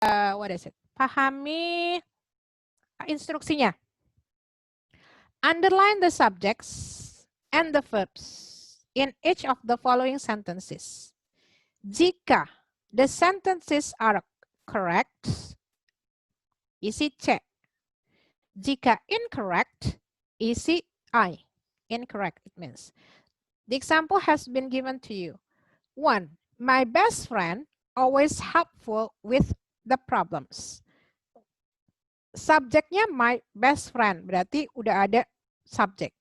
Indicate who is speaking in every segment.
Speaker 1: what is it? Pahami instruksinya. Underline the subjects and the verbs in each of the following sentences. Jika the sentences are correct, isi C. Jika incorrect, isi I. Incorrect, it means. The example has been given to you. 1. My best friend always helpful with the problems. Subjeknya my best friend, berarti udah ada subjek.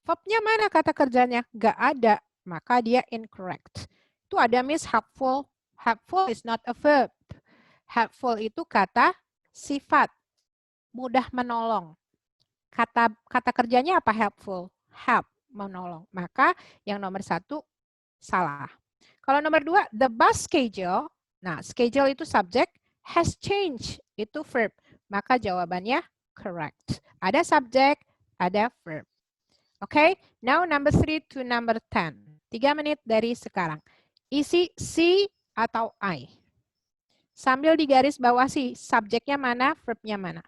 Speaker 1: Verbnya mana kata kerjanya? Gak ada, maka dia incorrect. Itu ada miss helpful. Helpful is not a verb. Helpful itu kata sifat, mudah menolong. Kata kerjanya apa helpful? Help, menolong. Maka yang nomor 1 salah. Kalau nomor 2, the bus schedule. Nah, schedule itu subjek, has changed itu verb. Maka jawabannya correct. Ada subjek, ada verb. Okay, now number 3 to number 10. 3 menit dari sekarang. Isi C atau I. Sambil digaris bawahi subjeknya mana, verbnya mana.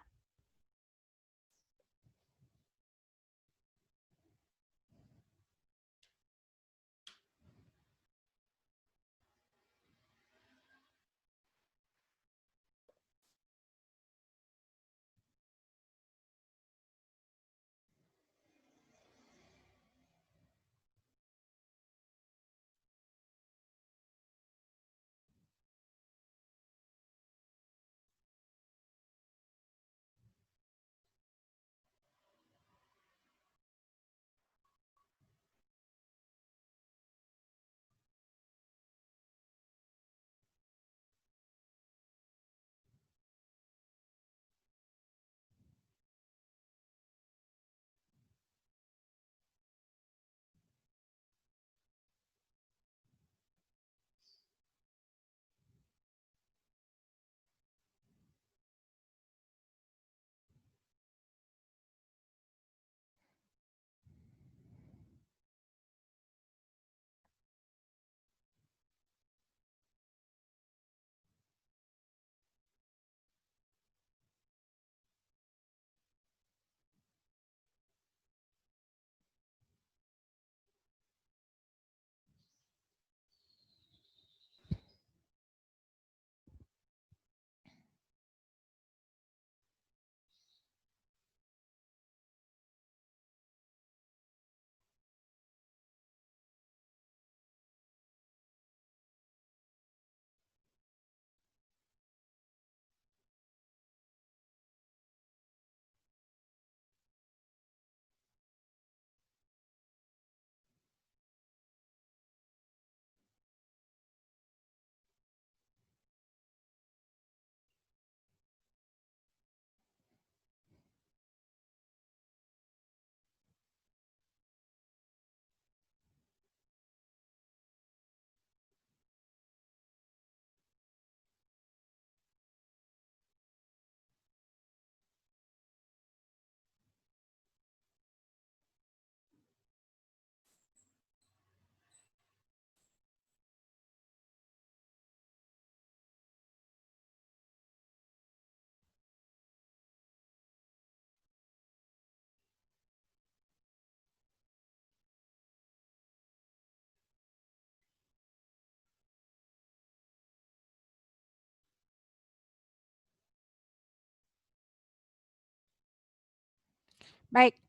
Speaker 1: Baik,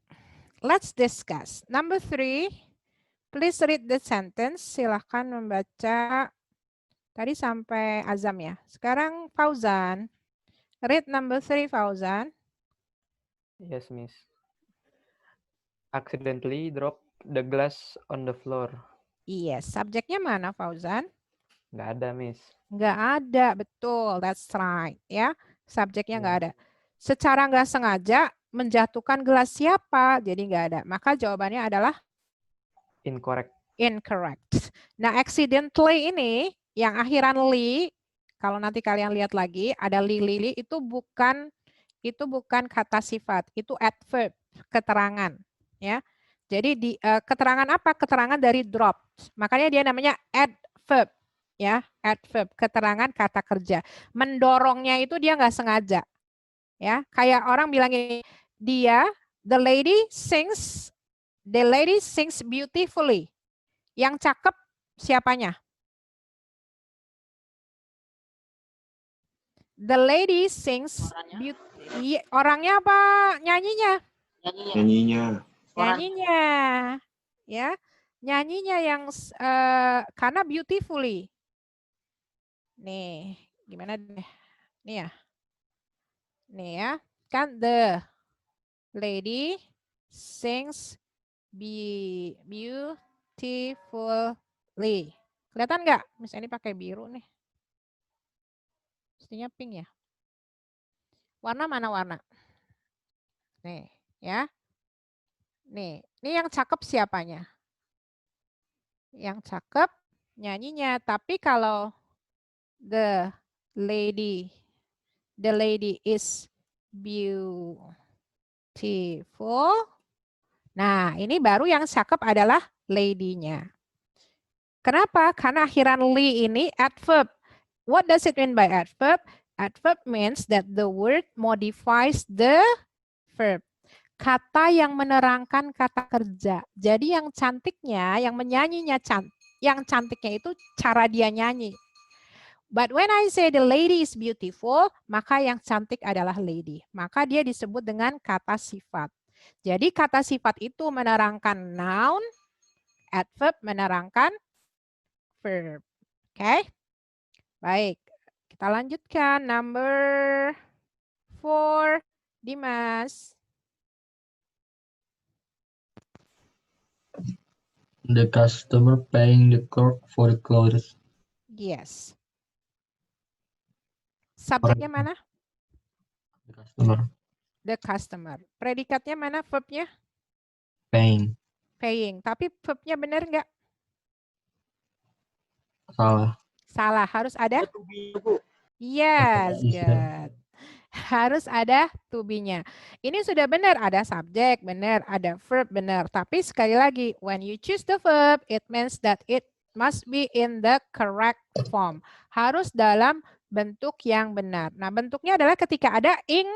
Speaker 1: let's discuss. Number 3, please read the sentence. Silahkan membaca. Tadi sampai Azam ya. Sekarang Fauzan. Read number 3, Fauzan.
Speaker 2: Yes, Miss. Accidentally drop the glass on the floor.
Speaker 1: Yes, subjeknya mana, Fauzan?
Speaker 2: Nggak ada, Miss.
Speaker 1: Nggak ada, betul. That's right. Ya, subjeknya nggak
Speaker 2: Ya.
Speaker 1: ada. Secara nggak sengaja menjatuhkan gelas siapa? Jadi nggak ada. Maka jawabannya adalah
Speaker 2: Incorrect.
Speaker 1: incorrect. Nah, accidentally ini yang akhiran li, kalau nanti kalian lihat lagi ada li itu bukan kata sifat, itu adverb, keterangan, ya. Jadi di keterangan apa? Keterangan dari drop. Makanya dia namanya adverb. ya, adverb, keterangan kata kerja. Mendorongnya itu dia nggak sengaja. Ya, kayak orang bilang ini, the lady sings beautifully. Yang cakep siapanya? The lady sings beautifully. Orangnya apa nyanyinya?
Speaker 3: Nyanyinya.
Speaker 1: Nyanyinya. Ya, nyanyinya yang karena beautifully. Nih, gimana deh? Nih ya. Nih ya, kan the lady sings beautifully. Kelihatan nggak? Misalnya ini pakai biru nih. Mestinya pink ya. Warna mana warna? Nih, ya. Nih, ini yang cakep siapanya? Yang cakep nyanyinya. Tapi kalau the lady is beautiful. Nah, ini baru yang cakep adalah lady-nya. Kenapa? Karena akhiran li ini adverb. What does it mean by adverb? Adverb means that the word modifies the verb. Kata yang menerangkan kata kerja. Jadi yang cantiknya, yang menyanyinya yang cantiknya itu cara dia nyanyi. But when I say the lady is beautiful, maka yang cantik adalah lady. Maka dia disebut dengan kata sifat. Jadi kata sifat itu menerangkan noun, adverb menerangkan verb. Oke? Baik. Kita lanjutkan number 4, Dimas.
Speaker 4: The customer paying the clerk for the clothes.
Speaker 1: Yes. Subjeknya mana?
Speaker 4: The customer
Speaker 1: The customer. Predikatnya mana? Verbnya?
Speaker 4: paying.
Speaker 1: Paying. Tapi verbnya benar nggak?
Speaker 4: Salah.
Speaker 1: Salah. Harus ada? Yes, good. Harus ada to be-nya. Ini sudah benar, ada subjek, benar, ada verb, benar. Tapi sekali lagi, when you choose the verb, it means that it must be in the correct form. Harus dalam bentuk yang benar. Nah, bentuknya adalah ketika ada ing,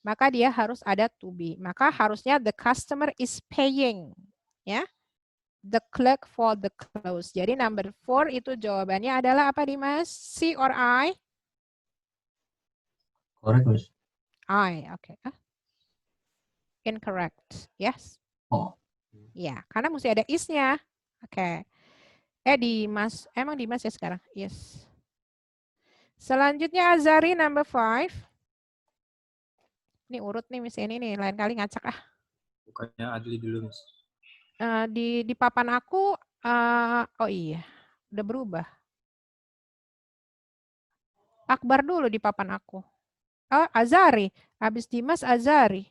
Speaker 1: maka dia harus ada to be. Maka harusnya the customer is paying. Ya. The clerk for the clothes. Jadi number 4 itu jawabannya adalah apa, Dimas? C or I?
Speaker 4: Correct, Miss.
Speaker 1: I, oke. Okay. Incorrect, yes?
Speaker 4: Oh.
Speaker 1: Ya, karena mesti ada is-nya. Oke. Dimas, emang Dimas ya sekarang? Yes. Selanjutnya Azari number 5. Ini urut nih Miss ini nih, lain kali ngacak ah.
Speaker 3: Bukannya Adli dulu, Miss.
Speaker 1: Di papan aku, oh iya, udah berubah. Akbar dulu di papan aku. Oh, Azari. Habis Dimas Azari.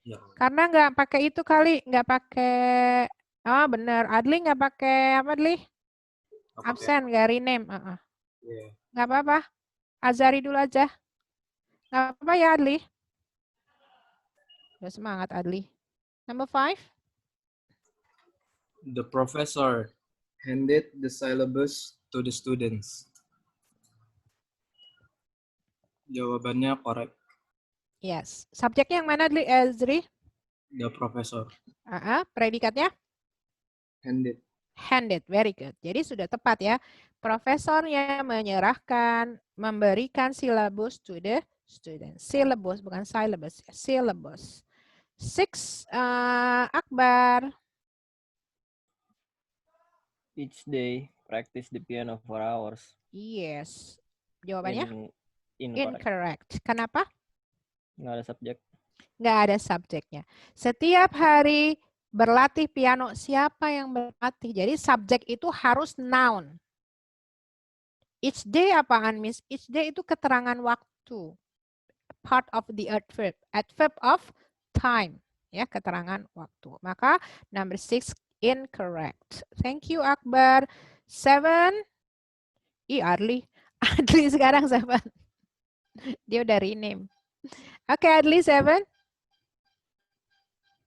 Speaker 3: Ya.
Speaker 1: Karena nggak pakai itu kali, nggak pakai. Oh benar, Adli nggak pakai apa Adli? Absen, nggak rename.
Speaker 3: Yeah.
Speaker 1: Nggak apa-apa. Azari dulu aja. Nggak apa-apa ya Adli. Udah semangat Adli. Number 5.
Speaker 3: The professor handed the syllabus to the students. Jawabannya correct.
Speaker 1: Yes. Subjeknya yang mana Adli? Azri?
Speaker 3: The professor.
Speaker 1: Predikatnya?
Speaker 3: Handed.
Speaker 1: Handed. Very good. Jadi sudah tepat ya. Profesornya menyerahkan, memberikan silabus to the student. Syllabus, bukan syllabus. Syllabus. 6, Akbar.
Speaker 2: Each day, practice the piano for hours.
Speaker 1: Yes. Jawabannya?
Speaker 2: Incorrect.
Speaker 1: Incorrect. Kenapa?
Speaker 2: Nggak ada subjek.
Speaker 1: Nggak ada subjeknya. Setiap hari berlatih piano, siapa yang berlatih? Jadi subjek itu harus noun. Each day apaan, Miss? Each day itu keterangan waktu. Part of the adverb. Adverb of time. Ya, keterangan waktu. Maka number 6 incorrect. Thank you, Akbar. 7. Adli. Adli sekarang 7. Dia udah rename. Oke, Adli 7.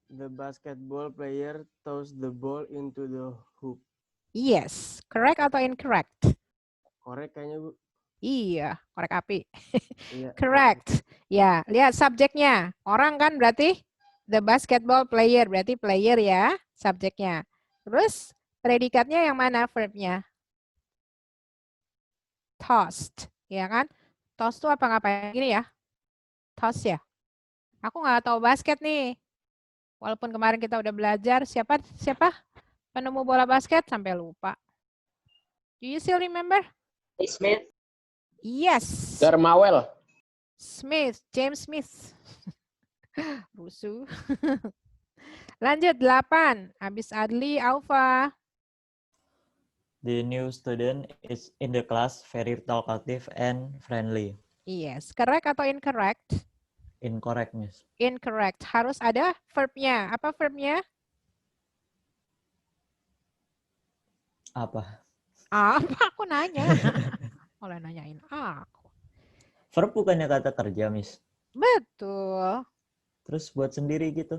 Speaker 5: The basketball player tossed the ball into the hoop.
Speaker 1: Yes. Correct atau incorrect?
Speaker 2: Korek kayaknya, Bu.
Speaker 1: Iya, korek api.
Speaker 2: Iya.
Speaker 1: Correct. Ya, lihat subjeknya. Orang kan berarti the basketball player, berarti player ya subjeknya. Terus predikatnya yang mana verbnya? Tossed, ya kan? Toss itu apa ngapain gini ya? Toss ya. Aku nggak tahu basket nih. Walaupun kemarin kita udah belajar, siapa penemu bola basket sampai lupa. Do you still remember?
Speaker 5: Smith.
Speaker 1: Yes.
Speaker 5: Garmawel.
Speaker 1: Smith, James Smith. Rusuh. Lanjut 8. Habis Adli, Alfa.
Speaker 6: The new student is in the class very talkative and friendly.
Speaker 1: Yes, correct atau incorrect?
Speaker 6: Incorrect, Miss.
Speaker 1: Incorrect. Harus ada verbnya. Apa verbnya?
Speaker 6: Apa?
Speaker 1: Apa? Aku nanya. Oleh nanyain aku.
Speaker 6: Verb bukannya kata kerja, Miss.
Speaker 1: Betul.
Speaker 6: Terus buat sendiri gitu.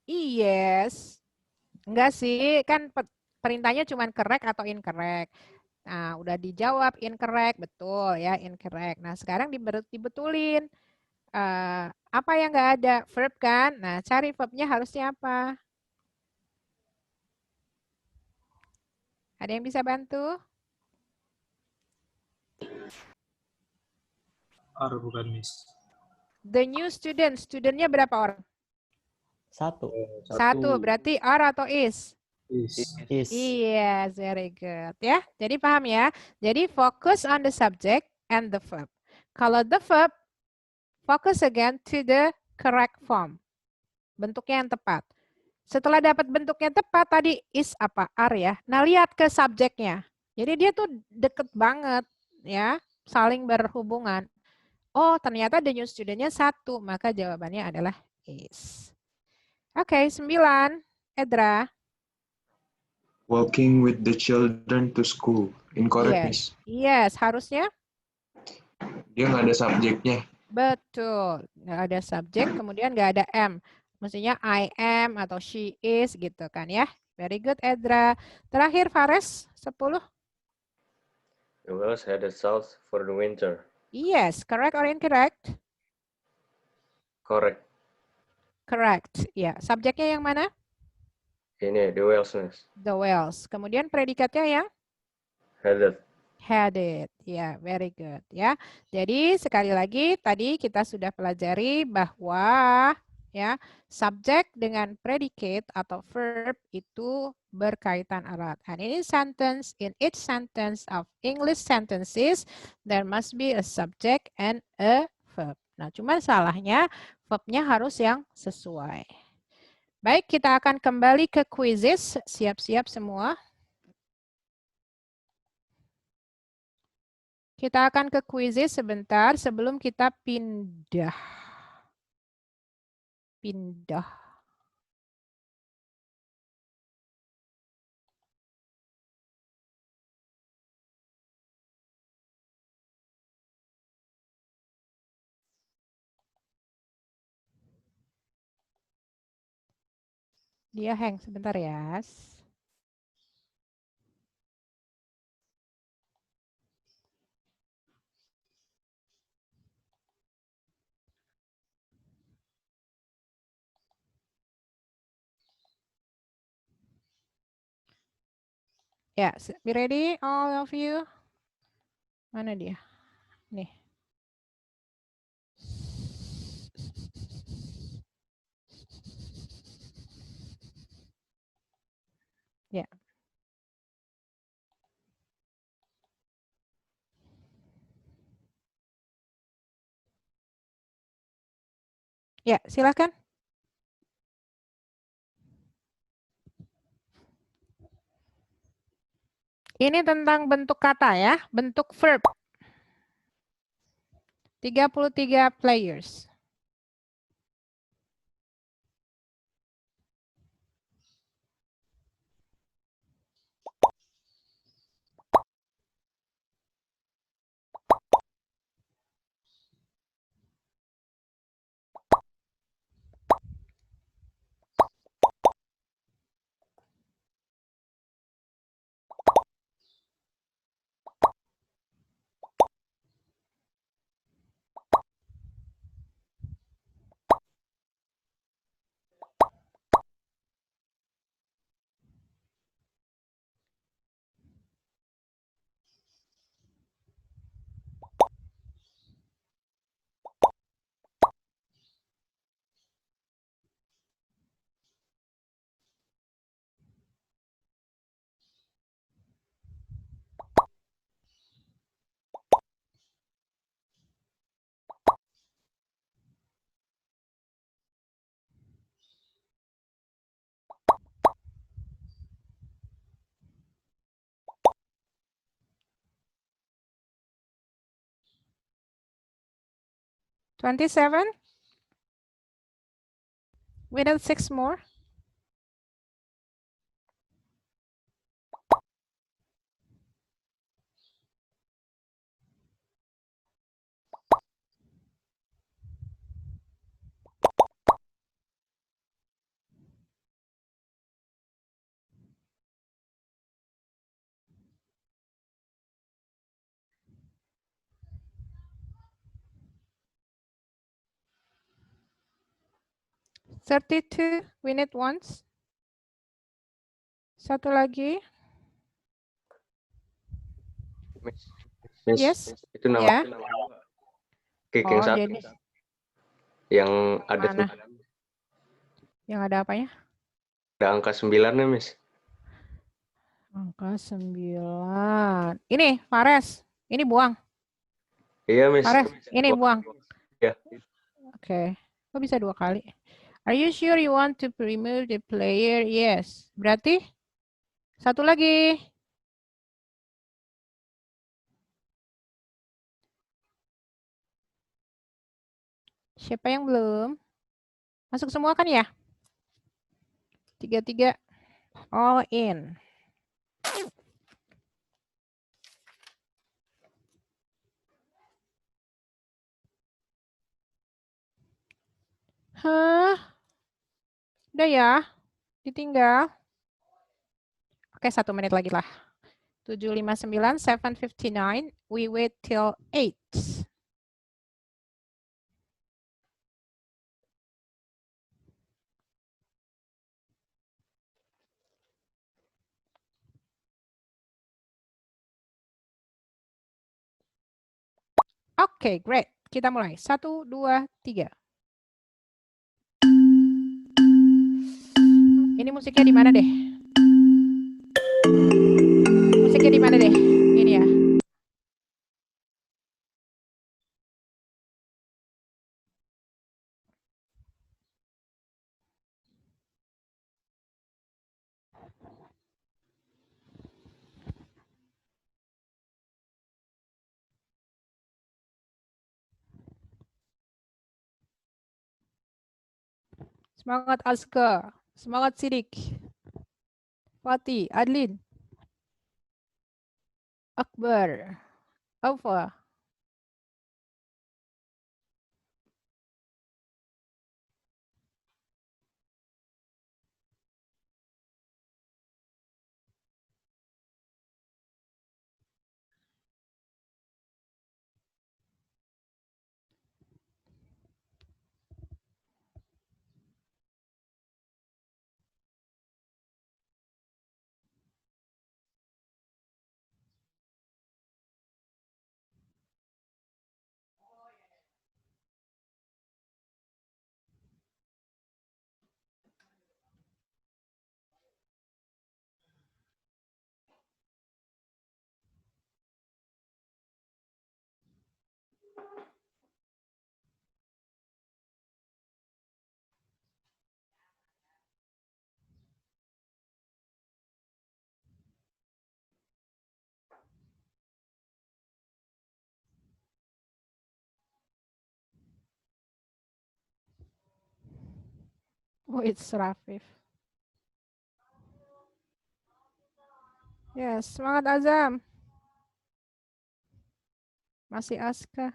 Speaker 1: Yes. Enggak sih, kan perintahnya cuma correct atau incorrect. Nah, udah dijawab incorrect, betul ya, incorrect. Nah, sekarang dibetulin. Apa yang enggak ada? Verb kan? Nah, cari verbnya harusnya apa? Ada yang bisa bantu?
Speaker 3: Are bukan, Miss.
Speaker 1: The new student, studentnya berapa orang?
Speaker 6: Satu.
Speaker 1: Satu, berarti are atau is?
Speaker 3: Is.
Speaker 6: Is.
Speaker 1: Yes, very good ya. Jadi paham ya. Jadi focus on the subject and the verb. Kalau the verb, focus again to the correct form. Bentuknya yang tepat. Setelah dapat bentuknya tepat, tadi is apa? Are ya. Nah, lihat ke subjeknya. Jadi dia tuh deket banget ya, saling berhubungan. Oh, ternyata the new student-nya satu, maka jawabannya adalah is. Oke, 9. Edra.
Speaker 7: Walking with the children to school. Incorrect,
Speaker 1: Yes.
Speaker 7: Miss.
Speaker 1: Yes, harusnya
Speaker 7: Dia nggak ada subjeknya.
Speaker 1: betul. Nggak ada subjek, kemudian nggak ada am. Mestinya I am atau she is gitu kan ya. Very good, Edra. Terakhir, Fares, 10.
Speaker 8: The whales headed south for the winter.
Speaker 1: Yes, correct or incorrect?
Speaker 8: Correct.
Speaker 1: Correct. Ya, subjeknya yang mana?
Speaker 8: Ini, the whales, Miss.
Speaker 1: The whales. Kemudian predikatnya yang
Speaker 8: Headed.
Speaker 1: headed. Ya, very good ya. Jadi sekali lagi tadi kita sudah pelajari bahwa ya, subjek dengan predicate atau verb itu berkaitan erat. And in each sentence of English sentences there must be a subject and a verb. Nah, cuma salahnya verbnya harus yang sesuai. Baik, kita akan kembali ke quizzes. Siap-siap semua. Kita akan ke quizzes sebentar sebelum kita pindah. Dia hang sebentar ya. Ya, be ready all of you. Mana dia? Nih. Ya. Ya, silakan. Ini tentang bentuk kata ya, bentuk verb. 33 players. 27. We need 6 more. Thirty-two, we need once. Satu lagi.
Speaker 8: Miss,
Speaker 1: Yes.
Speaker 8: itu nama
Speaker 1: Ya.
Speaker 8: kick
Speaker 1: Oh,
Speaker 8: yang satu
Speaker 1: jadi
Speaker 8: yang ada
Speaker 1: mana? Yang ada apanya?
Speaker 8: ada angka 9-nya, Miss.
Speaker 1: Angka 9. Ini, Fares. Ini buang.
Speaker 8: Iya, Miss.
Speaker 1: Fares, ini buang.
Speaker 8: Ya.
Speaker 1: Oke. Kok bisa 2 kali? Are you sure you want to remove the player? Yes. Berarti satu lagi. Siapa yang belum? Masuk semua kan ya? 3-3. All in. Hah? Udah ya? Ditinggal? Oke, 1 menit lagi lah. 7:59, 7:59. We wait till 8. Oke, great. Kita mulai. 1, 2, 3. Ini musiknya di mana deh? Musiknya di mana deh? Ini ya. Semangat Aska. Semangat Sidik. Fatih, Adlin. Akbar. Alfa. Oh, it's Rafif. Yes, semangat Azam. Masih Aska.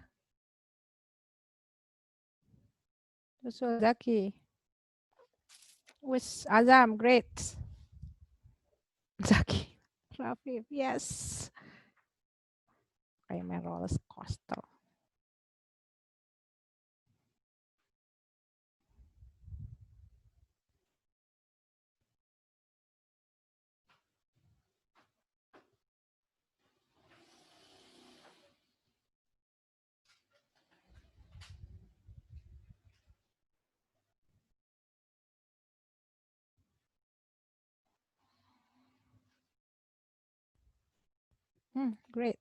Speaker 1: Usul Zaki. Wis Azam, great. Zaki. Rafif, yes. Kayak main roller coaster. Great.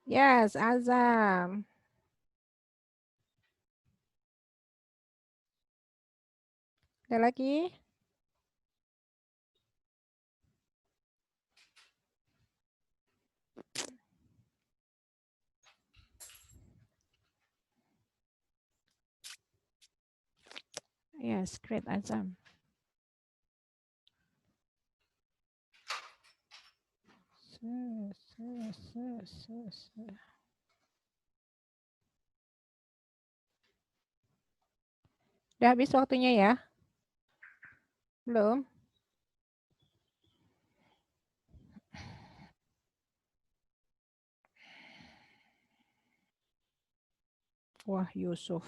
Speaker 1: Yes, Azam. Ada lagi? Yes, great, Azam. Udah habis waktunya ya? Belum? Wah, Yusuf.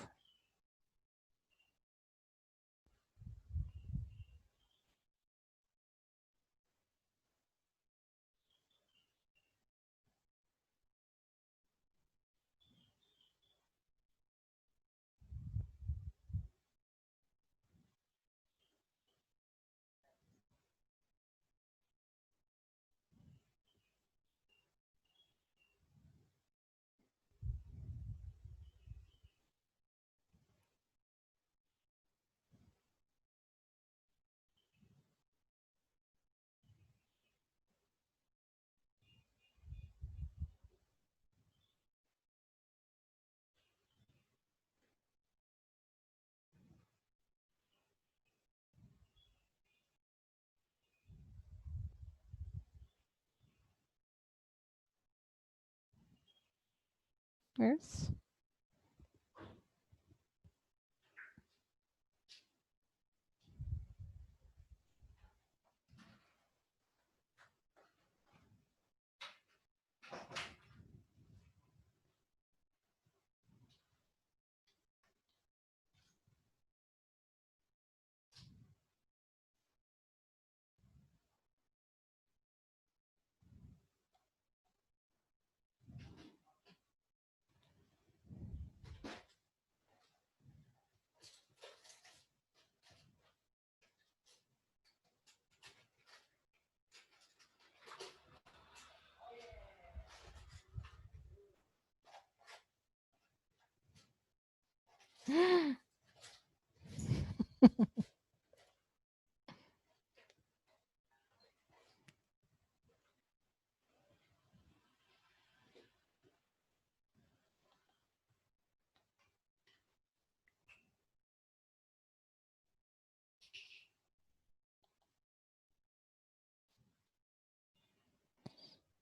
Speaker 1: Yes.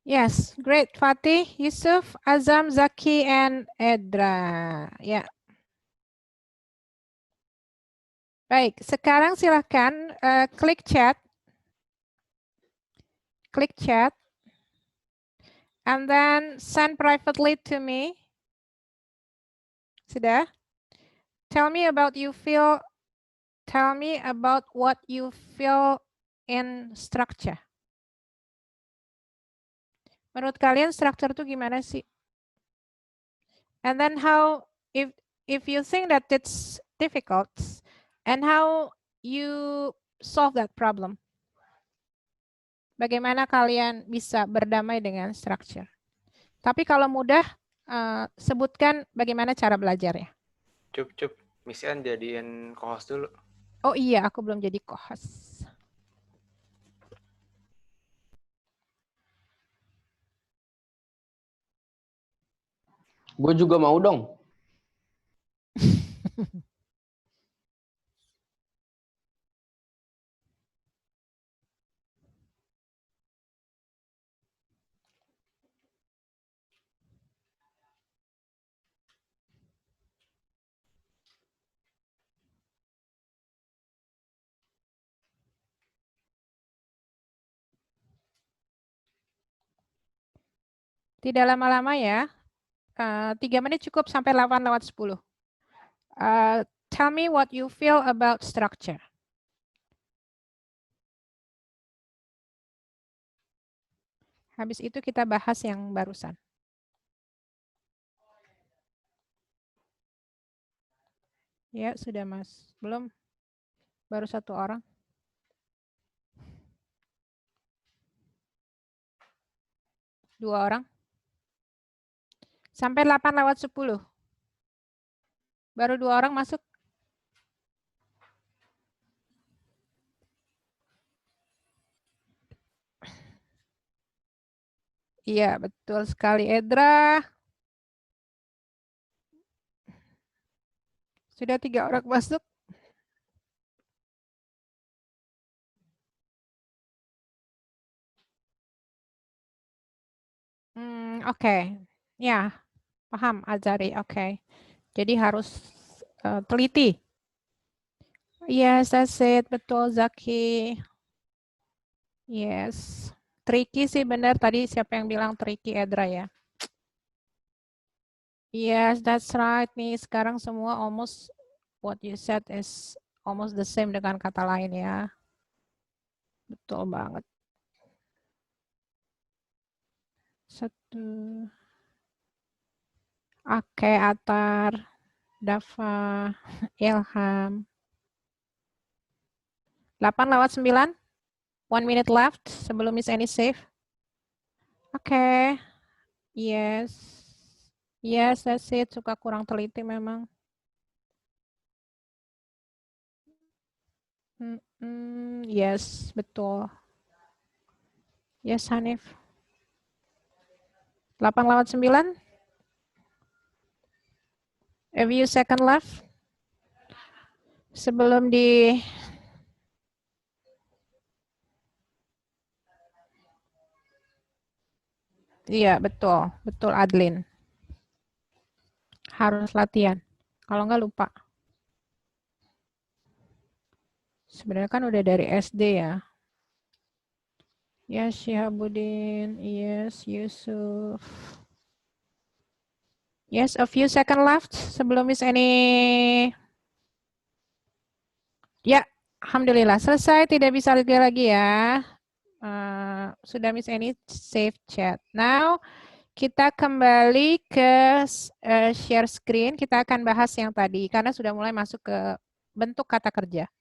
Speaker 1: Yes, great. Fatih, Yusuf, Azam, Zaki, and Edra. Ya. Baik, sekarang silahkan klik chat. Klik chat. And then send privately to me. Sudah? Tell me about what you feel in structure. Menurut kalian structure itu gimana sih? And then how, if you think that it's difficult, and how you solve that problem. Bagaimana kalian bisa berdamai dengan structure. Tapi kalau mudah, sebutkan bagaimana cara belajarnya.
Speaker 5: Cup, Miss An jadiin co-host dulu.
Speaker 1: Oh iya, aku belum jadi co-host.
Speaker 9: Gue juga mau dong.
Speaker 1: Tidak lama-lama ya. 3 menit cukup sampai 8:10. Tell me what you feel about structure. Habis itu kita bahas yang barusan. Ya, sudah Mas. Belum? Baru 1 orang. Dua orang. Sampai 8:10. Baru 2 orang masuk. Iya, betul sekali, Edra. Sudah 3 orang masuk. Oke. Ya, paham, Azari. Oke. Jadi harus teliti. Yes, that's it. Betul, Zaki. Yes. Tricky sih benar. Tadi siapa yang bilang tricky, Edra ya? Yes, that's right nih. Sekarang semua almost what you said is almost the same dengan kata lain ya. Betul banget. 1. Oke, Atar, Dava, Ilham. 8:09. 1 minute left sebelum Miss Annie save. Oke. Yes. Yes, that's it. Suka kurang teliti memang. Yes, betul. Yes, Hanif. 8:09. A few second left. Sebelum di Iya, betul. Betul, Adlin. Harus latihan. Kalau nggak lupa. Sebenarnya kan udah dari SD ya. Yes, Shihabuddin. Yes, Yusuf. Yes, a few second left sebelum Miss Annie. Ya, alhamdulillah selesai. Tidak bisa lagi ya. Sudah Miss Annie save chat. Now kita kembali ke share screen. Kita akan bahas yang tadi karena sudah mulai masuk ke bentuk kata kerja.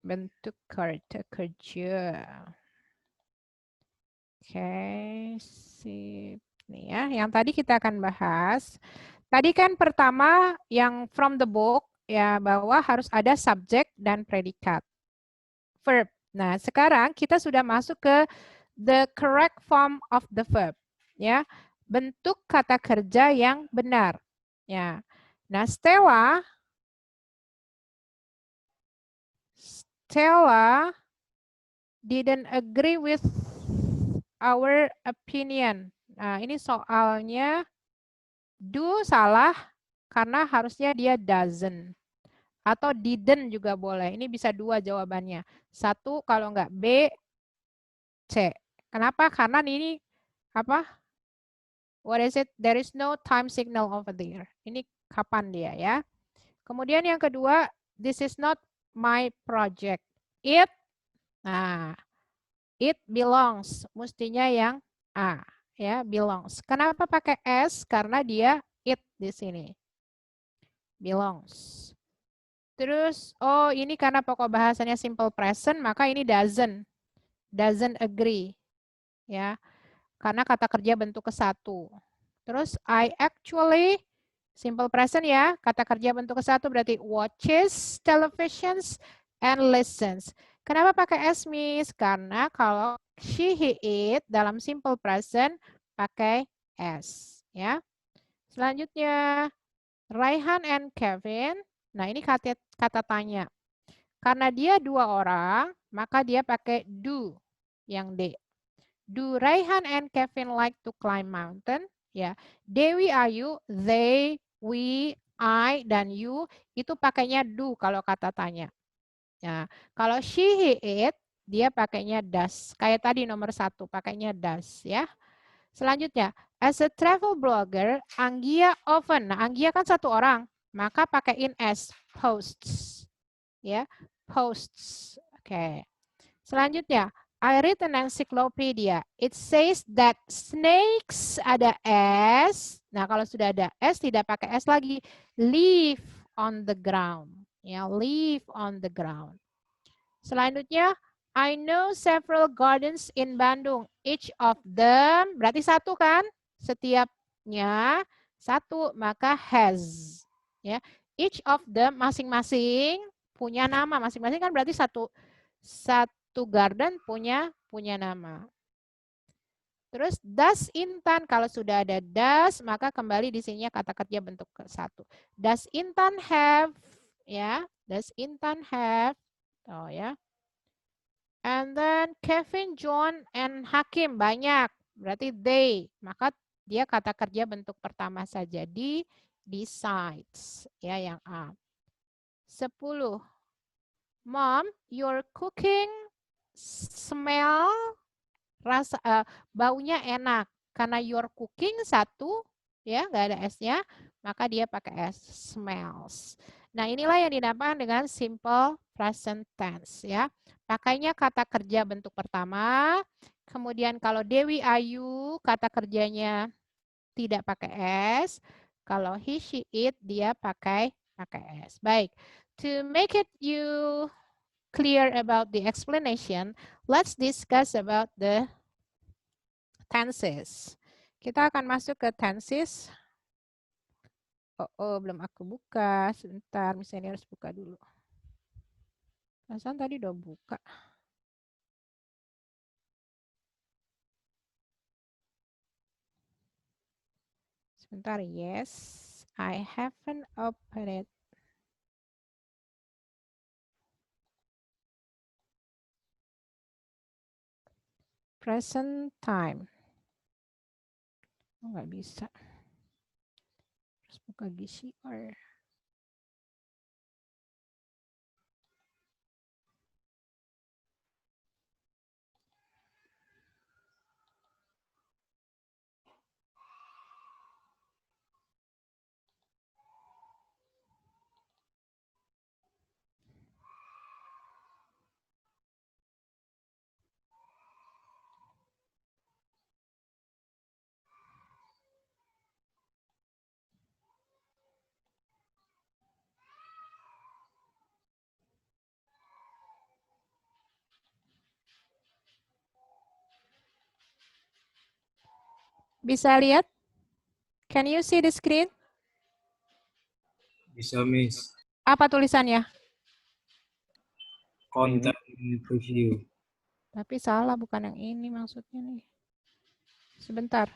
Speaker 1: Bentuk kata kerja. Oke, sip. Nih ya, yang tadi kita akan bahas. Tadi kan pertama yang from the book ya bahwa harus ada subjek dan predikat. Verb. Nah, sekarang kita sudah masuk ke the correct form of the verb. Ya, bentuk kata kerja yang benar. Ya. Nah, Stella didn't agree with our opinion. Nah, ini soalnya do salah karena harusnya dia doesn't. Atau didn't juga boleh. Ini bisa 2 jawabannya. 1 kalau enggak B, C. Kenapa? Karena ini apa? What is it? There is no time signal over there. Ini kapan dia ya? Kemudian yang kedua, this is not my project. Nah, it belongs. Mestinya yang A, ya, belongs. Kenapa pakai S? Karena dia it di sini. Belongs. Terus, oh ini karena pokok bahasanya simple present, maka ini doesn't agree. Ya, karena kata kerja bentuk ke-1. Terus, I actually, simple present ya, kata kerja bentuk ke-1 berarti watches, televisions, and listens. Kenapa pakai S, Miss? Karena kalau she, he, it dalam simple present pakai S. Ya. Selanjutnya, Raihan and Kevin. Nah, ini kata tanya. Karena dia 2 orang, maka dia pakai do yang D. Do Raihan and Kevin like to climb mountain? Ya. Dewi, Ayu, they, we, I, dan you itu pakainya do kalau kata tanya. Nah, kalau she, he, it, dia pakainya does. Kayak tadi nomor 1, pakainya does ya. Selanjutnya, as a travel blogger, Anggia often. Nah, Anggia kan 1 orang, maka pakaiin S, posts. Ya, posts. Oke. Selanjutnya, I read an encyclopedia. It says that snakes ada S. Nah, kalau sudah ada S tidak pakai S lagi. Live on the ground. Ya, live on the ground. Selanjutnya, I know several gardens in Bandung. Each of them, berarti satu kan? Setiapnya satu, maka has. Ya, each of them masing-masing punya nama. Masing-masing kan berarti satu garden punya nama. Terus does Intan, kalau sudah ada does, maka kembali di sininya kata kerja bentuk satu. Does Intan have? Ya, does Intan have? Oh ya. And then Kevin, John, and Hakim banyak. Berarti they. Maka dia kata kerja bentuk pertama saja. Decides. Ya, yang A. 10. Mom, your cooking smell baunya enak. Karena your cooking satu, ya nggak ada S-nya, maka dia pakai S. Smells. Nah, inilah yang dinamakan dengan simple present tense, ya. Pakainya kata kerja bentuk pertama. Kemudian kalau Dewi Ayu, kata kerjanya tidak pakai S. Kalau he, she, it, dia pakai S. Baik. To make it you clear about the explanation, let's discuss about the tenses. Kita akan masuk ke tenses. Belum aku buka. Sebentar, misalnya harus buka dulu. Perasaan tadi udah buka. Sebentar, yes. I haven't opened it. Present time. Oh, nggak bisa. Harus buka GCR. Bisa lihat? Can you see the screen?
Speaker 3: Bisa, Miss.
Speaker 1: Apa tulisannya?
Speaker 3: Content preview.
Speaker 1: Tapi salah, bukan yang ini maksudnya nih. Sebentar.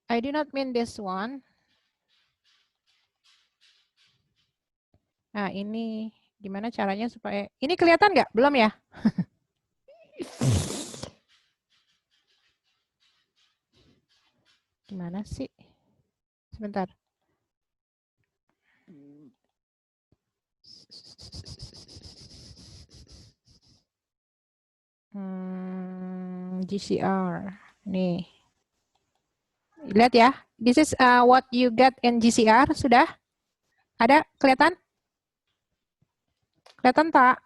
Speaker 1: I do not mean this one. Nah, ini gimana caranya supaya... Ini kelihatan nggak? Belum ya? Gimana sih? Sebentar. GCR. Nih. Lihat ya. This is what you get in GCR. Sudah? Ada? Kelihatan? Kelihatan tak?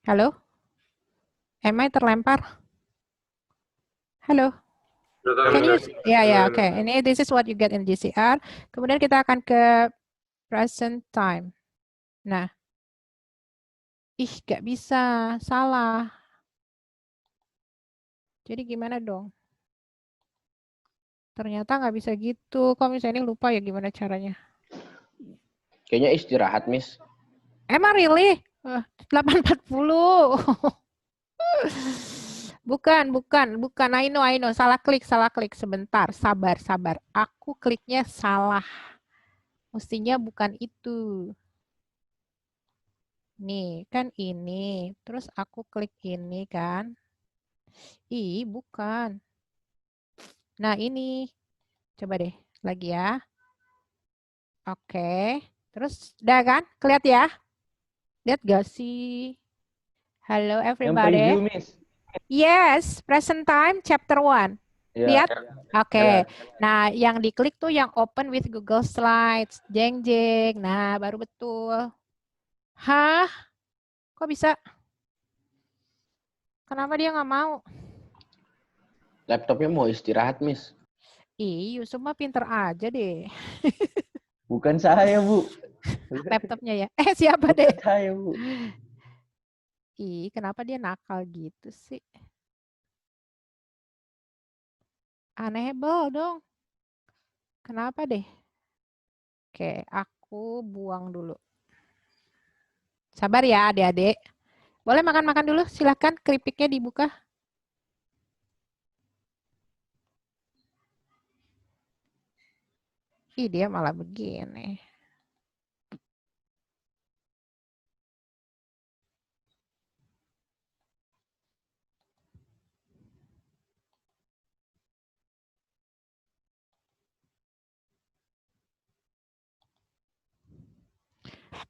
Speaker 1: Halo? Am I terlempar? Halo? Can you? Ya, oke. Ini this is what you get in GCR. Kemudian kita akan ke present time. Nah. Gak bisa. Salah. Jadi gimana dong? Ternyata nggak bisa gitu. Kalau misalnya ini lupa ya gimana caranya.
Speaker 9: Kayaknya istirahat, Miss.
Speaker 1: Emang really? 8.40. Bukan. I know. Salah klik. Sebentar, sabar. Aku kliknya salah. Mestinya bukan itu. Nih, kan ini. Terus aku klik ini kan. Bukan. Nah, ini. Coba deh, lagi ya. Oke. Terus, udah kan? Kelihat ya? Lihat gak sih? Hello everybody.
Speaker 8: Yang preview, Miss.
Speaker 1: Yes, present time chapter 1.
Speaker 8: Ya.
Speaker 1: Lihat? Oke.
Speaker 8: Ya.
Speaker 1: Nah, yang diklik tuh yang open with Google Slides. Jeng. Nah, baru betul. Hah? Kok bisa? Kenapa dia nggak mau?
Speaker 9: Laptopnya mau istirahat, Miss.
Speaker 1: Yusuf mah pinter aja deh.
Speaker 8: Bukan saya, Bu.
Speaker 1: Laptopnya ya. Siapa deh?
Speaker 9: Tahu.
Speaker 1: Ih, kenapa dia nakal gitu sih? Unable dong. Kenapa deh? Oke, aku buang dulu. Sabar ya adik-adik. Boleh makan-makan dulu? Silahkan keripiknya dibuka. Ih, dia malah begini.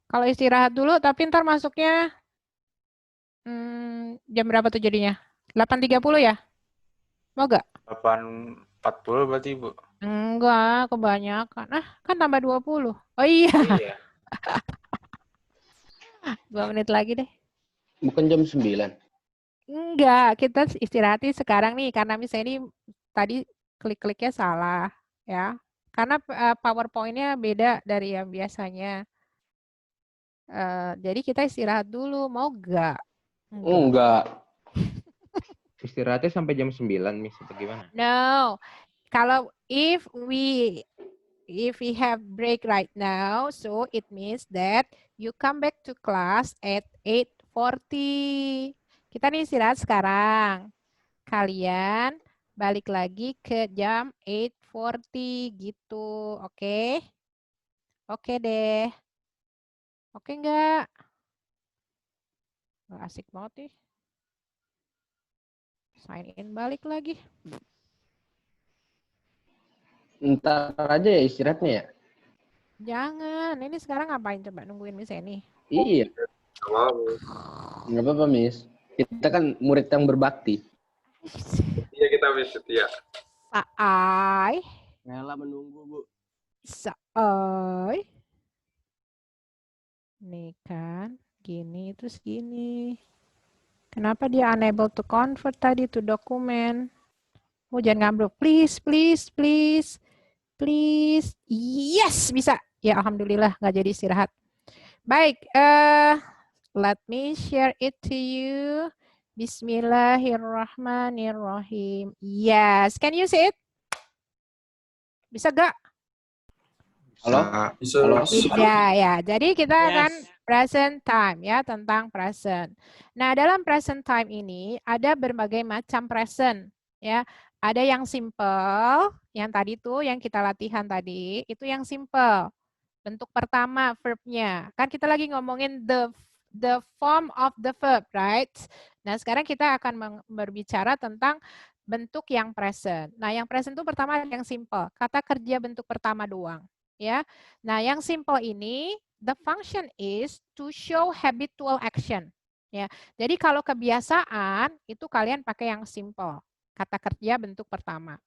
Speaker 1: Kalau istirahat dulu, tapi ntar masuknya jam berapa tuh jadinya? 8.30 ya? Mau gak?
Speaker 5: 8.40 berarti, Bu.
Speaker 1: Enggak, kebanyakan. Kan tambah 20. Oh iya,
Speaker 5: Iya.
Speaker 1: 2 menit lagi deh.
Speaker 9: Bukan jam 9.
Speaker 1: Enggak, kita istirahatnya sekarang nih, karena misalnya ini tadi klik-kliknya salah, ya. Karena PowerPoint-nya beda dari yang biasanya. Jadi kita istirahat dulu, mau gak?
Speaker 9: Enggak. Istirahatnya sampai jam 9, Miss, atau gimana?
Speaker 1: No, kalau if we have break right now, so it means that you come back to class at 8:40. Kita nih istirahat sekarang. Kalian balik lagi ke jam 8:40 gitu, oke? Oke deh. Oke enggak? Nggak asik banget nih. Sign in balik lagi.
Speaker 9: Ntar aja ya istirahatnya ya?
Speaker 1: Jangan, ini sekarang ngapain coba nungguin Miss Eni?
Speaker 9: Iya.
Speaker 8: Nggak mau.
Speaker 9: Nggak apa-apa, Miss. Kita kan murid yang berbakti.
Speaker 8: Iya, kita Miss setia.
Speaker 1: Saai.
Speaker 9: Rela menunggu, Bu.
Speaker 1: Saai. Nih kan, gini terus gini. Kenapa dia unable to convert tadi to dokumen? Oh, jangan ngambruk. Please, please, please. Please. Yes, bisa. Ya, alhamdulillah nggak jadi istirahat. Baik, let me share it to you. Bismillahirrahmanirrahim. Yes, can you see it? Bisa gak?
Speaker 9: Halo?
Speaker 3: Bisa.
Speaker 9: Halo?
Speaker 1: Bisa ya. Jadi kita akan present time ya, tentang present. Nah, dalam present time ini ada berbagai macam present ya. Ada yang simple, yang tadi tuh yang kita latihan tadi, itu yang simple. Bentuk pertama verbnya. Kan kita lagi ngomongin the form of the verb, right? Nah, sekarang kita akan berbicara tentang bentuk yang present. Nah, yang present itu pertama yang simple. Kata kerja bentuk pertama doang. Ya. Nah, yang simple ini, the function is to show habitual action. Ya. Jadi kalau kebiasaan, itu kalian pakai yang simple. Kata kerja bentuk pertama.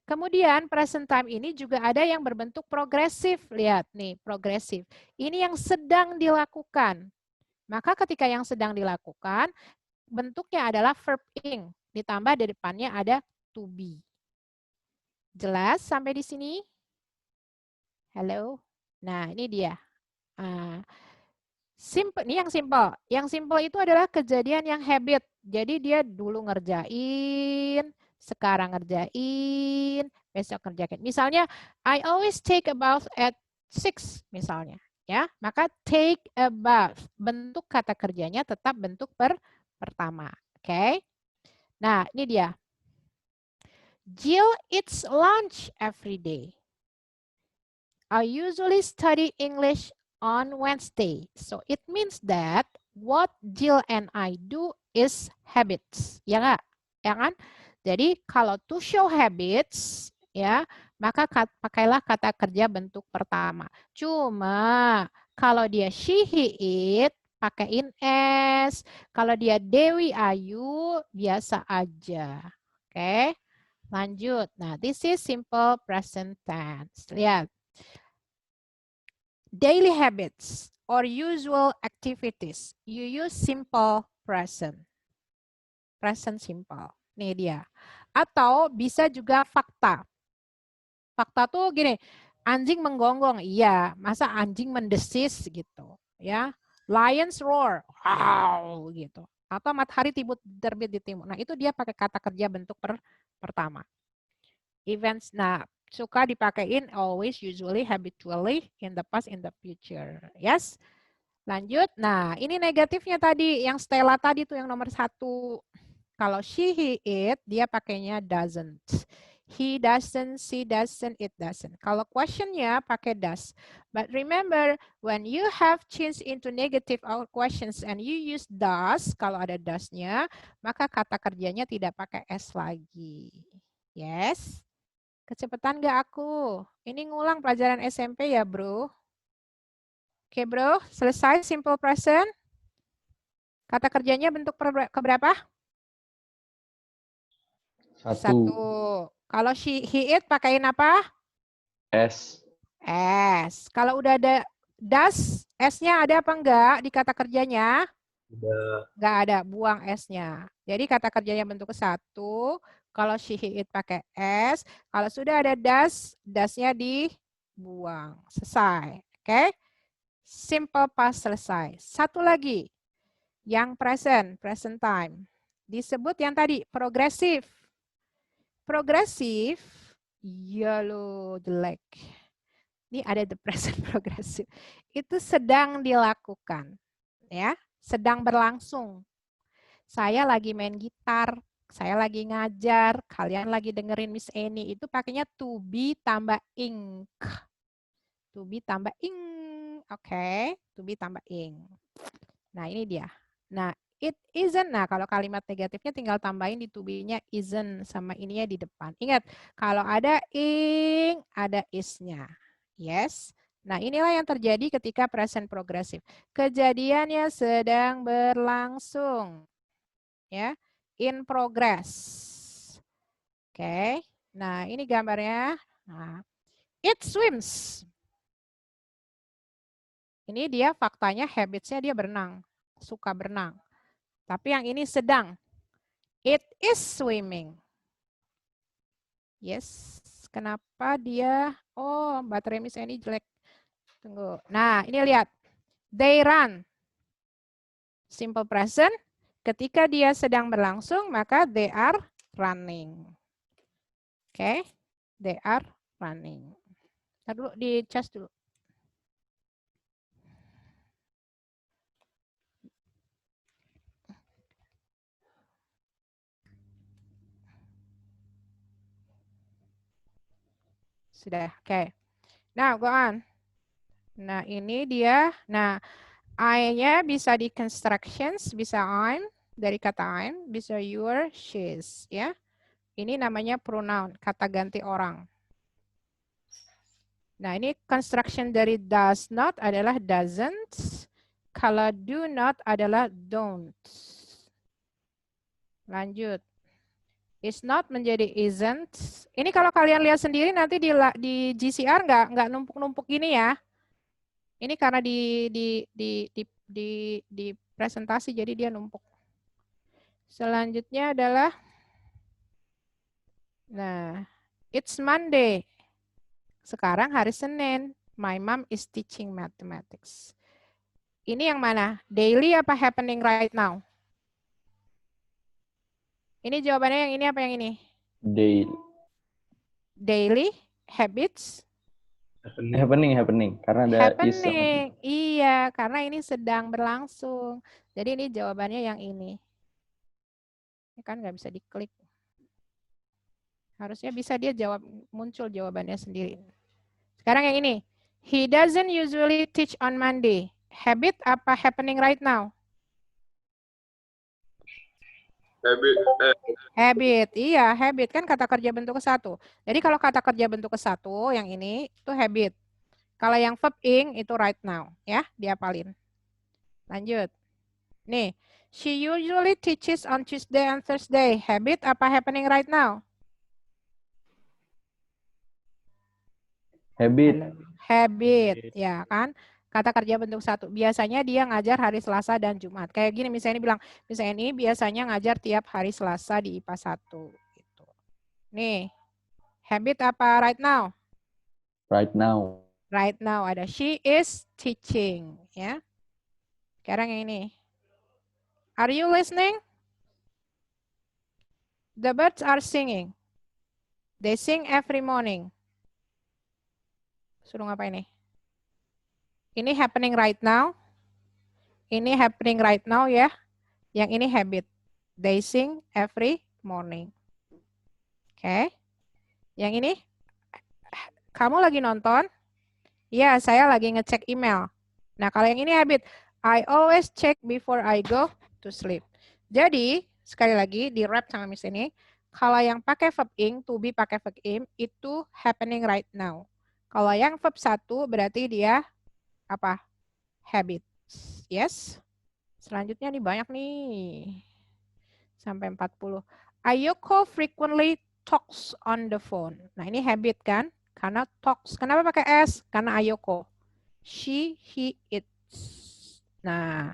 Speaker 1: Kemudian present time ini juga ada yang berbentuk progresif. Lihat nih, progresif. Ini yang sedang dilakukan. Maka ketika yang sedang dilakukan, bentuknya adalah verb ing. Ditambah di depannya ada to be. Jelas sampai di sini? Halo? Nah, ini dia. Simple, ini yang simple. Yang simple itu adalah kejadian yang habit. Jadi dia dulu ngerjain, sekarang ngerjain, besok ngerjain. Misalnya, I always take a bath at 6 misalnya. Ya, maka take a bath. Bentuk kata kerjanya tetap bentuk pertama. Oke. Nah, ini dia. Jill eats lunch every day. I usually study English on Wednesday. So it means that what Jill and I do is habits. Ya nggak? Ya kan? Jadi kalau to show habits, ya, maka pakailah kata kerja bentuk pertama. Cuma kalau dia she, he, it, pakaiin s. Kalau dia Dewi, Ayu, biasa aja. Oke? Lanjut. Nah, this is simple present tense. Lihat. Daily habits or usual activities. You use simple present. Present simple. Nih dia. Atau bisa juga fakta. Fakta tuh gini, Anjing menggonggong, iya. Masa anjing mendesis gitu, ya. Lions roar, wow, gitu. Atau matahari terbit di timur. Nah, itu dia pakai kata kerja bentuk pertama. Events, nah, suka dipakein always, usually, habitually, in the past, in the future. Yes? Lanjut. Nah, ini negatifnya tadi, yang Stella tadi tuh yang nomor 1. Kalau she, he, it, dia pakainya doesn't. He doesn't, she doesn't, it doesn't. Kalau questionnya pakai does. But remember, when you have changed into negative questions and you use does, kalau ada does-nya, maka kata kerjanya tidak pakai S lagi. Yes? Kecepatan nggak aku? Ini ngulang pelajaran SMP ya, bro? Oke, bro. Selesai simple present. Kata kerjanya bentuk keberapa? 1. Kalau she, he, it pakaiin apa?
Speaker 7: S.
Speaker 1: S. Kalau udah ada does, S-nya ada apa enggak di kata kerjanya? Enggak ada, buang S-nya. Jadi kata kerjanya bentuk 1. Kalau she, he, it pakai S. Kalau sudah ada does-nya dibuang. Selesai. Oke? Simple past selesai. Satu lagi. Yang present time. Disebut yang tadi, progresif. Progresif, ya lo jelek. Ini ada the present progressive. Itu sedang dilakukan, ya, sedang berlangsung. Saya lagi main gitar, saya lagi ngajar, kalian lagi dengerin Miss Eni, itu pakainya to be tambah ing. To be tambah ing, oke, to be tambah ing. Nah ini dia. Nah it isn't, nah kalau kalimat negatifnya tinggal tambahin di to be-nya isn't sama ininya di depan. Ingat, kalau ada ing, ada is-nya. Yes. Nah inilah yang terjadi ketika present progressive. Kejadiannya sedang berlangsung. Ya, in progress. Oke. Nah ini gambarnya. Nah, it swims. Ini dia faktanya, habits-nya dia berenang. Suka berenang. Tapi yang ini sedang. It is swimming. Yes. Kenapa dia? Oh, baterai Miss ini jelek. Tunggu. Nah, ini lihat. They run. Simple present. Ketika dia sedang berlangsung, maka they are running. Oke. They are running. Ntar dulu, di-cas dulu. Sudah, oke. Now, go on. Nah, ini dia. Nah, I-nya bisa di constructions, bisa I'm, dari kata I'm, bisa your, she's, ya. Ini namanya pronoun, kata ganti orang. Nah, ini construction dari does not adalah doesn't. Kalau do not adalah don't. Lanjut. Is not menjadi isn't. Ini kalau kalian lihat sendiri nanti di GCR nggak numpuk-numpuk gini ya. Ini karena di presentasi jadi dia numpuk. Selanjutnya adalah nah, it's Monday. Sekarang hari Senin. My mom is teaching mathematics. Ini yang mana? Daily apa happening right now? Ini jawabannya yang ini apa yang ini? Daily habits.
Speaker 10: Happening karena ada
Speaker 1: happening. Iya, karena ini sedang berlangsung. Jadi ini jawabannya yang ini. Ini kan nggak bisa diklik. Harusnya bisa dia jawab, muncul jawabannya sendiri. Sekarang yang ini. He doesn't usually teach on Monday. Habit apa happening right now? Habit, iya habit kan kata kerja bentuk ke 1. Jadi kalau kata kerja bentuk ke 1 yang ini itu habit. Kalau yang verb ing itu right now, ya diapalin. Lanjut. Nih, she usually teaches on Tuesday and Thursday. Habit apa happening right now? Habit, ya kan? Kata kerja bentuk 1. Biasanya dia ngajar hari Selasa dan Jumat. Kayak gini misalnya bilang, misalnya ini biasanya ngajar tiap hari Selasa di IPA 1. Gitu. Nih, habit apa right now?
Speaker 10: Right now.
Speaker 1: Right now ada she is teaching, ya. Sekarang yang ini. Are you listening? The birds are singing. They sing every morning. Suruh ngapain nih? Ini happening right now. Ini happening right now ya. Yang ini habit. They sing every morning. Oke. Yang ini, kamu lagi nonton? Ya, saya lagi ngecek email. Nah, kalau yang ini habit. I always check before I go to sleep. Jadi, sekali lagi di wrap sama Miss ini, kalau yang pakai verb ing, to be pakai verb ing, itu happening right now. Kalau yang verb 1 berarti dia apa? Habit. Yes. Selanjutnya nih banyak nih. Sampai 40. Ayoko frequently talks on the phone. Nah, ini habit kan? Karena talks. Kenapa pakai S? Karena Ayoko. She, he, it. Nah,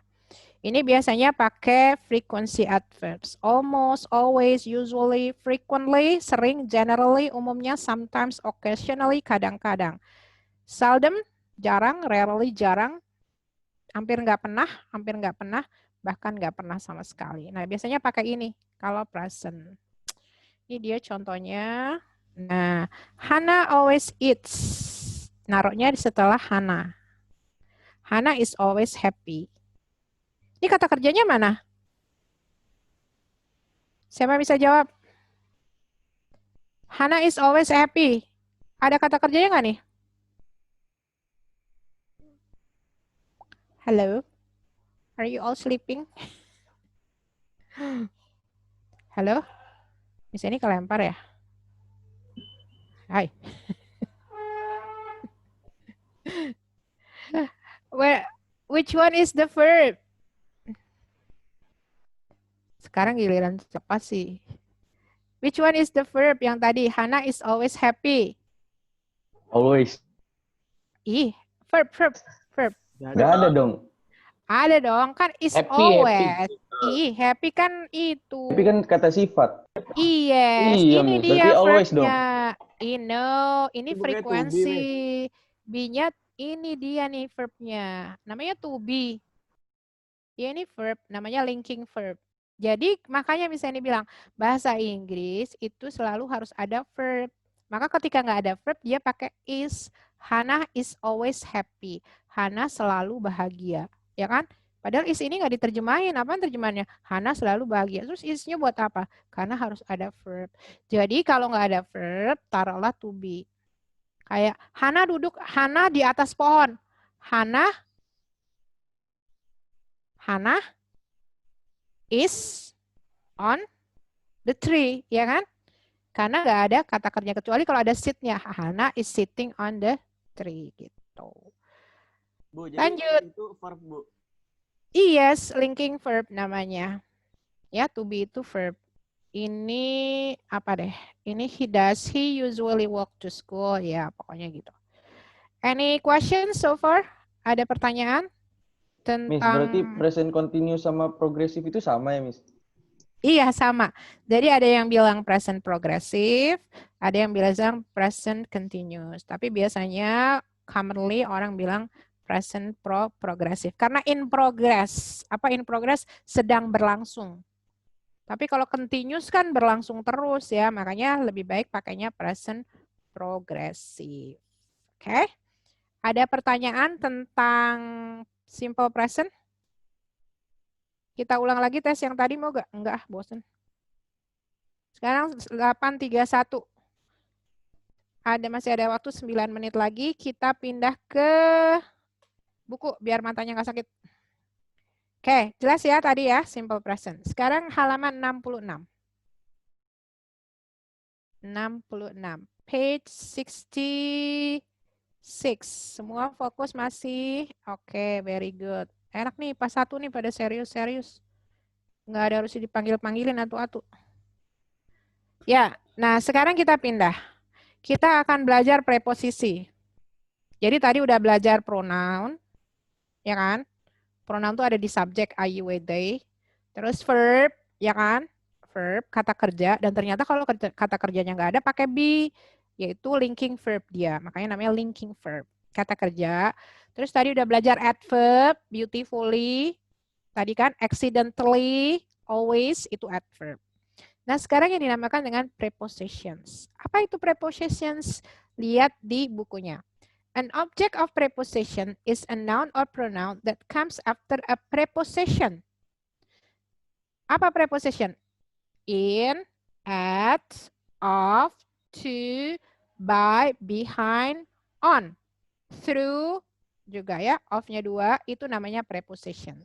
Speaker 1: ini biasanya pakai frequency adverbs. Almost, always, usually, frequently, sering, generally, umumnya, sometimes, occasionally, kadang-kadang. Seldom, jarang, rarely, jarang, hampir nggak pernah, bahkan nggak pernah sama sekali. Nah, biasanya pakai ini kalau present. Ini dia contohnya. Nah, Hana always eats. Naruhnya di setelah Hana. Hana is always happy. Ini kata kerjanya mana? Siapa bisa jawab? Hana is always happy. Ada kata kerjanya nggak nih? Hello? Are you all sleeping? Halo? Miss ini kelempar ya? Hai. Which one is the verb? Sekarang giliran siapa sih? Which one is the verb yang tadi? Hana is always happy.
Speaker 10: Always.
Speaker 1: Ih, verb.
Speaker 10: Nggak ada dong.
Speaker 1: Ada dong, kan is
Speaker 9: Happy,
Speaker 1: always. Ih, happy kan itu.
Speaker 10: Tapi kan kata sifat.
Speaker 1: Yes,
Speaker 10: Iya,
Speaker 1: ini
Speaker 10: Miss.
Speaker 1: dia
Speaker 10: Berarti always
Speaker 1: verbnya. Ini
Speaker 2: Itu bukannya to be,
Speaker 1: frekuensi. B-nya ini dia nih verbnya. Namanya to be. Ya ini verb, namanya linking verb. Jadi makanya misalnya bilang bahasa Inggris itu selalu harus ada verb. Maka ketika nggak ada verb dia pakai is. Hana is always happy. Hana selalu bahagia, ya kan? Padahal is ini nggak diterjemahin. Apa terjemahannya? Hana selalu bahagia. Terus isnya buat apa? Karena harus ada verb. Jadi kalau nggak ada verb, taruhlah to be. Kayak Hana duduk, Hana di atas pohon. Hana is on the tree, ya kan? Karena nggak ada kata kerja kecuali kalau ada sit-nya. Hana is sitting on the tree gitu.
Speaker 6: Bu, jadi
Speaker 1: Lanjut.
Speaker 6: itu verb, Bu.
Speaker 1: Yes, linking verb namanya. Ya, to be itu verb. Ini apa deh? Ini he usually walk to school. Ya, pokoknya gitu. Any questions so far? Ada pertanyaan?
Speaker 10: Miss,
Speaker 1: Tentang...
Speaker 10: berarti present continuous sama progressive itu sama ya, Miss?
Speaker 1: Iya, sama. Jadi ada yang bilang present progressive, ada yang bilang present continuous. Tapi biasanya commonly orang bilang present progressive. Karena in progress. Apa in progress? Sedang berlangsung. Tapi kalau continuous kan berlangsung terus ya. Makanya lebih baik pakainya present progressive. Oke. Ada pertanyaan tentang simple present? Kita ulang lagi tes yang tadi mau gak? Enggak, bosen. Sekarang 8.31. Masih ada waktu 9 menit lagi. Kita pindah ke buku biar matanya nggak sakit. Oke, jelas ya tadi ya, simple present. Sekarang halaman 66. 66. Page 66. Semua fokus masih. Oke, very good. Enak nih, pas satu nih pada serius-serius. Nggak ada harus dipanggil-panggilin atu-atu. Ya, nah sekarang kita pindah. Kita akan belajar preposisi. Jadi tadi udah belajar pronoun, ya kan? Pronoun tuh ada di subjek I, you, we, they. Terus verb, ya kan? Verb, kata kerja. Dan ternyata kalau kata kerjanya nggak ada, pakai be. yaitu linking verb dia. Makanya namanya linking verb. Kata kerja. Terus tadi udah belajar adverb, beautifully. Tadi kan accidentally, always, itu adverb. Nah, sekarang yang dinamakan dengan prepositions. Apa itu prepositions? Lihat di bukunya. An object of preposition is a noun or pronoun that comes after a preposition. Apa preposition? In, at, of, to, by, behind, on, through, juga ya, of-nya 2, itu namanya preposition.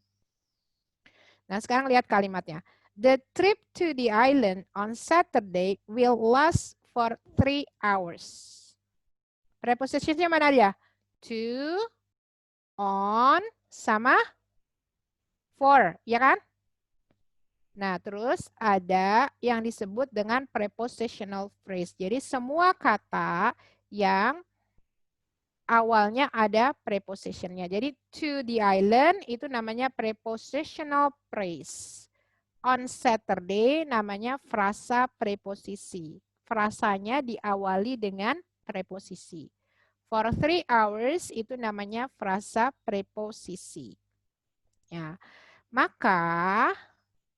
Speaker 1: Nah, sekarang lihat kalimatnya. The trip to the island on Saturday will last for 3 hours. Prepositionnya mana dia? To, on, sama for, ya kan? Nah, terus ada yang disebut dengan prepositional phrase. Jadi semua kata yang awalnya ada prepositionnya. Jadi to the island itu namanya prepositional phrase. On Saturday namanya frasa preposisi. Frasanya diawali dengan preposisi. For 3 hours itu namanya frasa preposisi. Ya. Maka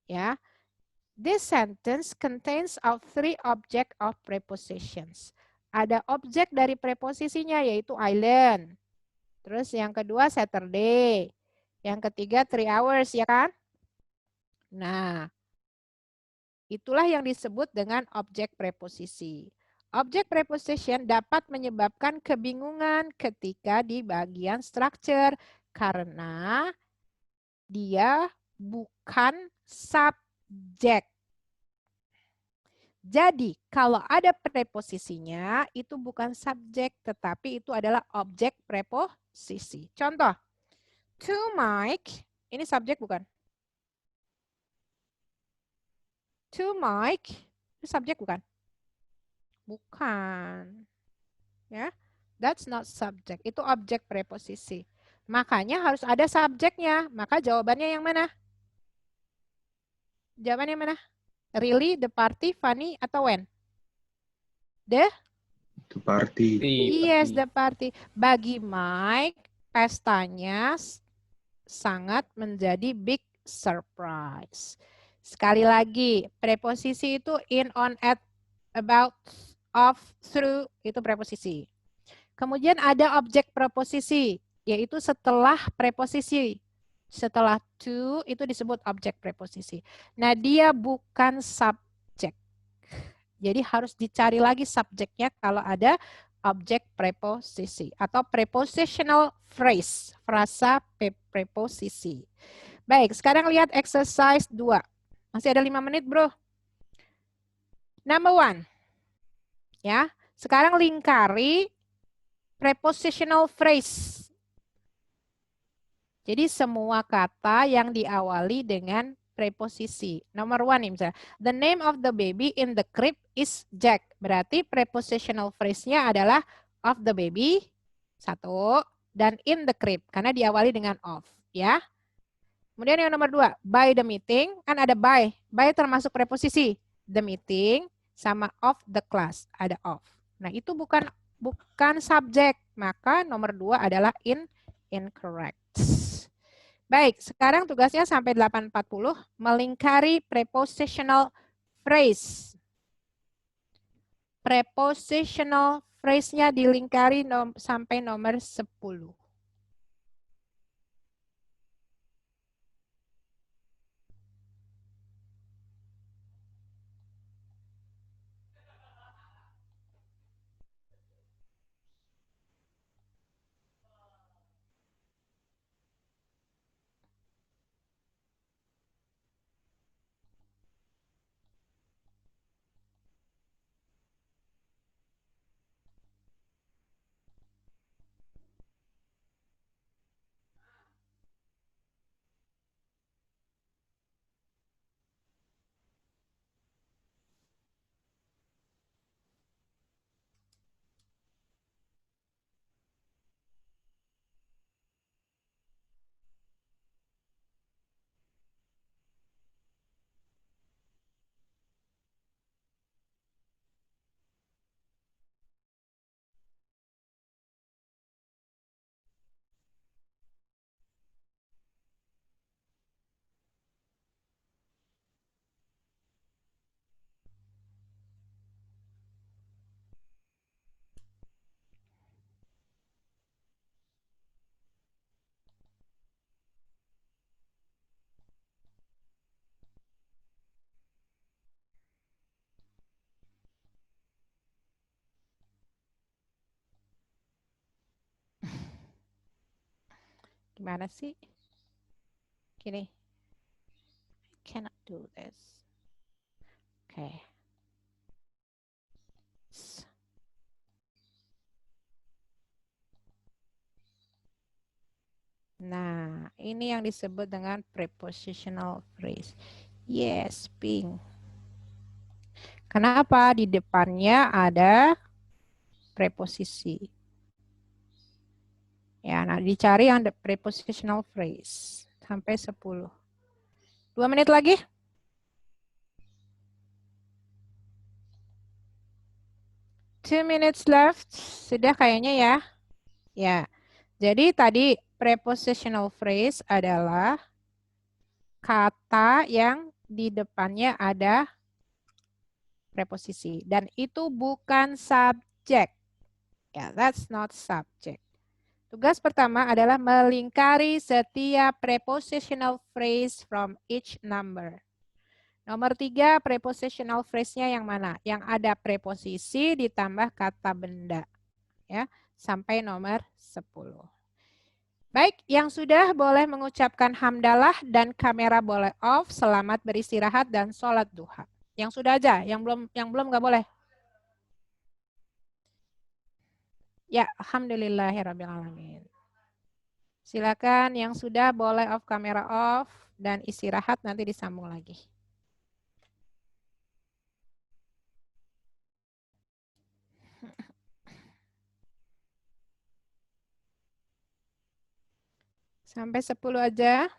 Speaker 1: ya, this sentence contains of 3 object of prepositions. Ada objek dari preposisinya yaitu island. Terus yang kedua Saturday. Yang ketiga 3 hours ya kan? Nah, itulah yang disebut dengan objek preposisi. Objek preposition dapat menyebabkan kebingungan ketika di bagian structure karena dia bukan subjek. Jadi, kalau ada preposisinya, itu bukan subjek, tetapi itu adalah objek preposisi. Contoh, to Mike, ini subjek bukan? To Mike, itu subjek bukan? Bukan. Ya, that's not subject. Itu objek preposisi. Makanya harus ada subjeknya. Maka jawabannya yang mana? Jawabannya mana? Really, the party, funny, atau when? The
Speaker 7: party.
Speaker 1: Yes, the party. Bagi Mike, pestanya sangat menjadi big surprise. Sekali lagi, preposisi itu in, on, at, about, of, through, itu preposisi. Kemudian ada objek preposisi, yaitu setelah preposisi. Setelah to, itu disebut objek preposisi. Nah, dia bukan subjek. Jadi harus dicari lagi subjeknya kalau ada objek preposisi atau prepositional phrase, frasa preposisi. Baik, sekarang lihat exercise 2. Masih ada 5 menit, bro. Number 1. Ya, sekarang lingkari prepositional phrase. Jadi semua kata yang diawali dengan preposisi. Nomor 1 nih misalnya. The name of the baby in the crib is Jack. Berarti prepositional phrase-nya adalah of the baby, 1, dan in the crib. Karena diawali dengan of. Ya. Kemudian yang nomor 2, by the meeting, kan ada by. By termasuk preposisi. The meeting sama of the class, ada of. Nah, itu bukan subjek, maka nomor 2 adalah incorrect. Baik, sekarang tugasnya sampai 8.40 melingkari prepositional phrase. Prepositional phrase-nya dilingkari sampai nomor 10. Gimana sih? Gini. I cannot do this. Oke. Nah, ini yang disebut dengan prepositional phrase. Yes, pink. Kenapa? Di depannya ada preposisi. Ya, nah dicari yang prepositional phrase. Sampai 10. 2 menit lagi. Two minutes left. Sudah kayaknya ya. Ya. Jadi tadi prepositional phrase adalah kata yang di depannya ada preposisi. Dan itu bukan subjek. Ya, that's not subject. Tugas pertama adalah melingkari setiap prepositional phrase from each number. Nomor 3, prepositional phrase-nya yang mana? Yang ada preposisi ditambah kata benda. Ya, sampai nomor 10. Baik, yang sudah boleh mengucapkan hamdalah dan kamera boleh off. Selamat beristirahat dan sholat duha. Yang sudah aja, yang belum nggak boleh. Ya, alhamdulillahirrabbilalamin. Silakan yang sudah boleh off kamera off dan istirahat, nanti disambung lagi. Sampai 10 aja.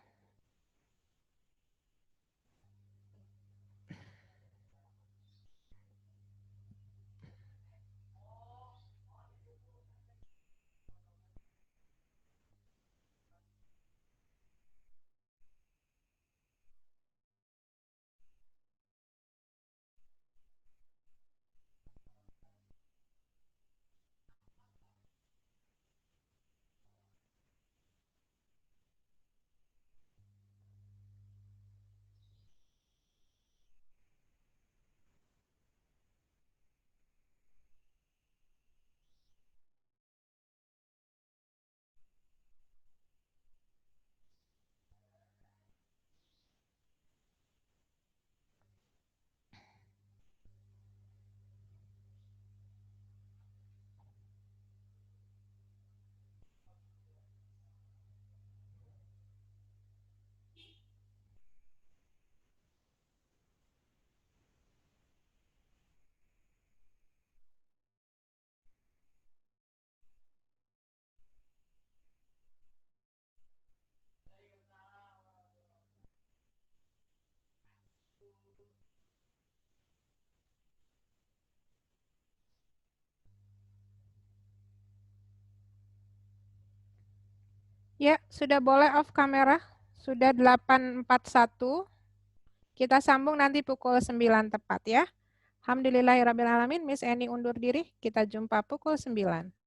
Speaker 1: Ya, sudah boleh off kamera. Sudah 8.41. Kita sambung nanti pukul 9 tepat ya. Alhamdulillahirrabbilalamin. Miss Eni undur diri. Kita jumpa pukul 9.